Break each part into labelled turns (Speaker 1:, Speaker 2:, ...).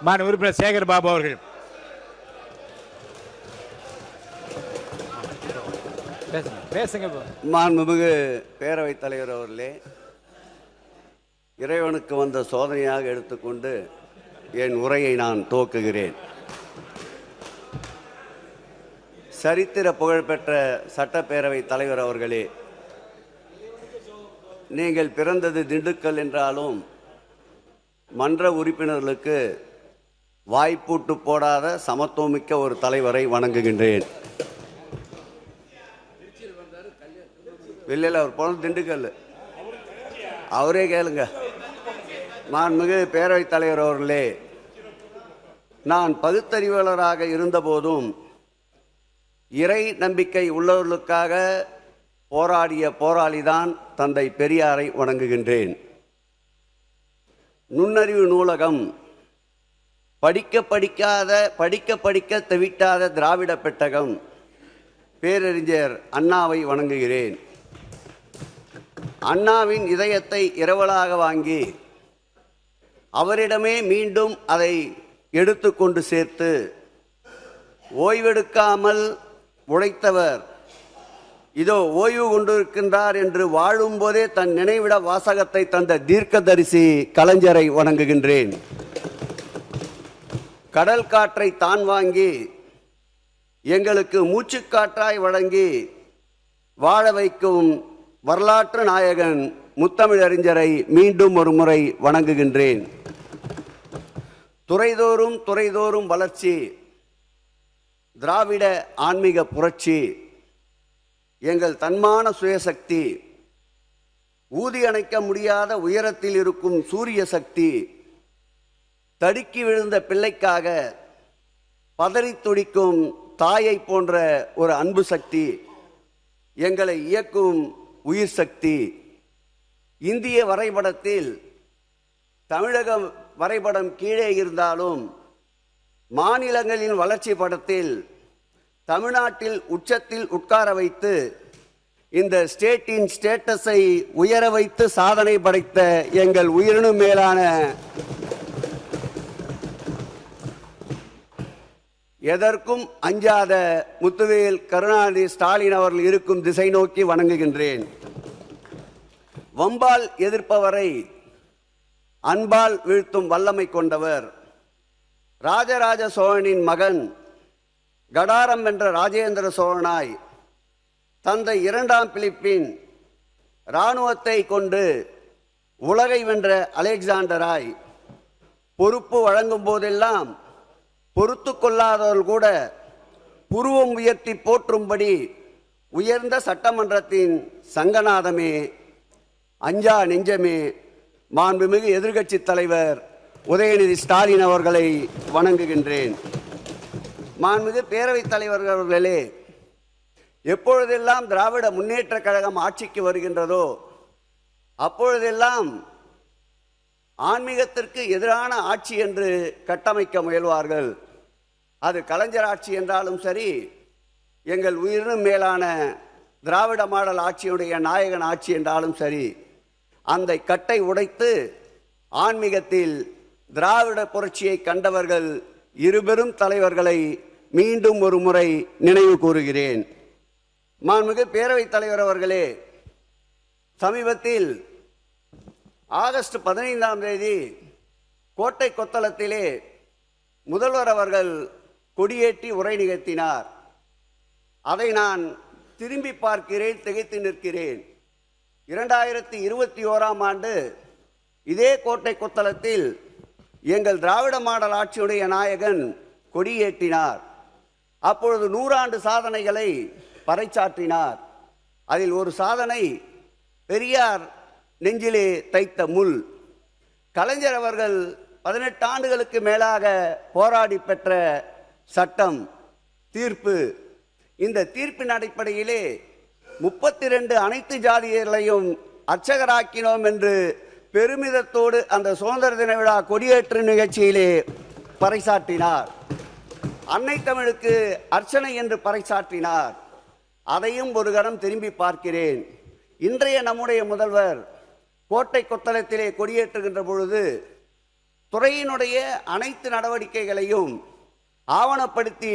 Speaker 1: மாண்பு உறுப்பினர் சேகர் பாபு அவர்கள்.
Speaker 2: மாண்புமிகு பேரவைத் தலைவர் அவர்களே, இறைவனுக்கு வந்த சோதனையாக எடுத்துக்கொண்டு என் உரையை நான் துவக்குகிறேன். சரித்திர புகழ்பெற்ற சட்டப்பேரவை தலைவர் அவர்களே, நீங்கள் பிறந்தது திண்டுக்கல் என்றாலும் மன்ற உறுப்பினர்களுக்கு வாய்ப்பூட்டு போடாத சமத்துவமிக்க ஒரு தலைவரை வணங்குகின்றேன். வெளியில் அவர் போனது திண்டுக்கல், அவரே கேளுங்க. மாண்புமிகு பேரவைத் தலைவர் அவர்களே, நான் பகுத்தறிவாளராக இருந்தபோதும் இறை நம்பிக்கை உள்ளவர்களுக்காக போராடிய போராளிதான் தந்தை பெரியாரை வணங்குகின்றேன். நுண்ணறிவு நூலகம், படிக்க தவிட்டாத திராவிட பெட்டகம், பேரறிஞர் அண்ணாவை வணங்குகிறேன். அண்ணாவின் இதயத்தை இரவலாக வாங்கி அவரிடமே மீண்டும் அதை எடுத்துக்கொண்டு சேர்த்து ஓய்வெடுக்காமல் உழைத்தவர் இதோ ஓய்வு கொண்டிருக்கின்றார் என்று வாழும்போதே தன் நினைவிட வாசகத்தை தந்த தீர்க்கதரிசி கலைஞரை வணங்குகின்றேன். கடல் காற்றை தான் வாங்கி எங்களுக்கு மூச்சுக்காற்றாய் வழங்கி வாழ வைக்கும் வரலாற்று நாயகன் முத்தமிழறிஞரை மீண்டும் ஒரு முறை வணங்குகின்றேன். துறைதோறும் வளர்ச்சி, திராவிட ஆன்மீக புரட்சி, எங்கள் தன்மான சுயசக்தி, ஊதி அணைக்க முடியாத உயரத்தில் இருக்கும் சூரிய சக்தி, தடுக்கி விழுந்த பிள்ளைக்காக பதறி துடிக்கும் தாயை போன்ற ஒரு அன்பு சக்தி, எங்களை இயக்கும் உயிர் சக்தி. இந்திய வரைபடத்தில் தமிழக வரைபடம் கீழே இருந்தாலும் மாநிலங்களின் வளர்ச்சி படத்தில் தமிழ்நாட்டில் உச்சத்தில் உட்கார வைத்து இந்த ஸ்டேட்டின் ஸ்டேட்டஸை உயர வைத்து சாதனை படைத்த எங்கள் உயிரினும் மேலான எதற்கும் அஞ்சாத முத்துவேல் கருணாநிதி ஸ்டாலின் அவர்கள் இருக்கும் திசை நோக்கி வணங்குகின்றேன். வம்பால் எதிர்ப்பவரை அன்பால் வீழ்த்தும் வல்லமை கொண்டவர், ராஜராஜ சோழனின் மகன், கடாரம் என்ற ராஜேந்திர சோழனாய், தந்தை இரண்டாம் பிலிப்பின் இராணுவத்தை கொண்டு உலகை வென்ற அலெக்சாண்டராய், பொறுப்பு வழங்கும் போதெல்லாம் பொறுத்து கொள்ளாதவர்கள் கூட புருவம் உயர்த்தி போற்றும்படி உயர்ந்த சட்டமன்றத்தின் சங்கநாதமே, அஞ்சா நெஞ்சமே, மாண்புமிகு எதிர்க்கட்சி தலைவர் உதயநிதி ஸ்டாலின் அவர்களை வணங்குகின்றேன். மாண்புமிகு பேரவைத் தலைவர் அவர்களே, எப்பொழுதெல்லாம் திராவிட முன்னேற்ற கழகம் ஆட்சிக்கு வருகின்றதோ அப்பொழுதெல்லாம் ஆன்மீகத்திற்கு எதிரான ஆட்சி என்று கட்டமைக்க முயல்வார்கள். அது கலைஞர் ஆட்சி என்றாலும் சரி, எங்கள் உயிரினும் மேலான திராவிட மாடல் ஆட்சியுடைய நாயகன் ஆட்சி என்றாலும் சரி, அந்த கட்டை உடைத்து ஆன்மீகத்தில் திராவிட புரட்சியை கண்டவர்கள் இருபெரும் தலைவர்களை மீண்டும் ஒரு முறை நினைவு கூறுகிறேன். மாண்புமிகு பேரவைத் தலைவர் அவர்களே, சமீபத்தில் ஆகஸ்ட் 15ஆம் தேதி கோட்டை கொத்தளத்திலே முதல்வர் அவர்கள் கொடியேற்றி உரை நிகழ்த்தினார். அதை நான் திரும்பி பார்க்கிறேன், திகைத்து நிற்கிறேன். 2021ஆம் ஆண்டு இதே கோட்டை கொத்தளத்தில் எங்கள் திராவிட மாடல் ஆட்சியுடைய நாயகன் கொடியேற்றினார். அப்பொழுது 100 ஆண்டு சாதனைகளை பறைசாற்றினார். அதில் ஒரு சாதனை பெரியார் நெஞ்சிலே தைத்த முள். கலைஞர் அவர்கள் 18 ஆண்டுகளுக்கு மேலாக போராடி பெற்ற சட்டம், தீர்ப்பு. இந்த தீர்ப்பின் அடிப்படையிலே 32 அனைத்து ஜாதியர்களையும் அர்ச்சகராக்கினோம் என்று பெருமிதத்தோடு அந்த சுதந்திர தின விழா கொடியேற்று நிகழ்ச்சியிலே பறைசாற்றினார். அன்னை தமிழுக்கு அர்ச்சனை என்று பறைசாற்றினார். அதையும் ஒரு கணம் திரும்பி பார்க்கிறேன். இன்றைய நம்முடைய முதல்வர் கோட்டை கொத்தளத்திலே கொடியேற்றுகின்ற பொழுது துறையினுடைய அனைத்து நடவடிக்கைகளையும் ஆவணப்படுத்தி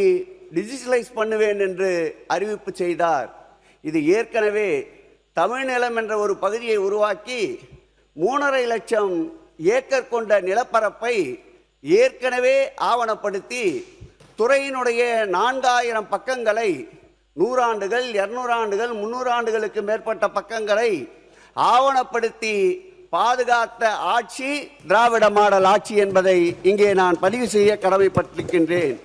Speaker 2: டிஜிட்டலைஸ் பண்ணுவேன் என்று அறிவிப்பு செய்தார். இது ஏற்கனவே தமிழ்நிலம் என்ற ஒரு பகுதியை உருவாக்கி 3.5 லட்சம் ஏக்கர் கொண்ட நிலப்பரப்பை ஏற்கனவே ஆவணப்படுத்தி துறையினுடைய 4000 பக்கங்களை 100 ஆண்டுகள் 200 ஆண்டுகள் 300 ஆண்டுகளுக்கு மேற்பட்ட பக்கங்களை ஆவணப்படுத்தி பாதுகாத்த ஆட்சி திராவிட மாடல் ஆட்சி என்பதை இங்கே நான் பதிவு செய்ய கடமைப்பட்டிருக்கின்றேன்.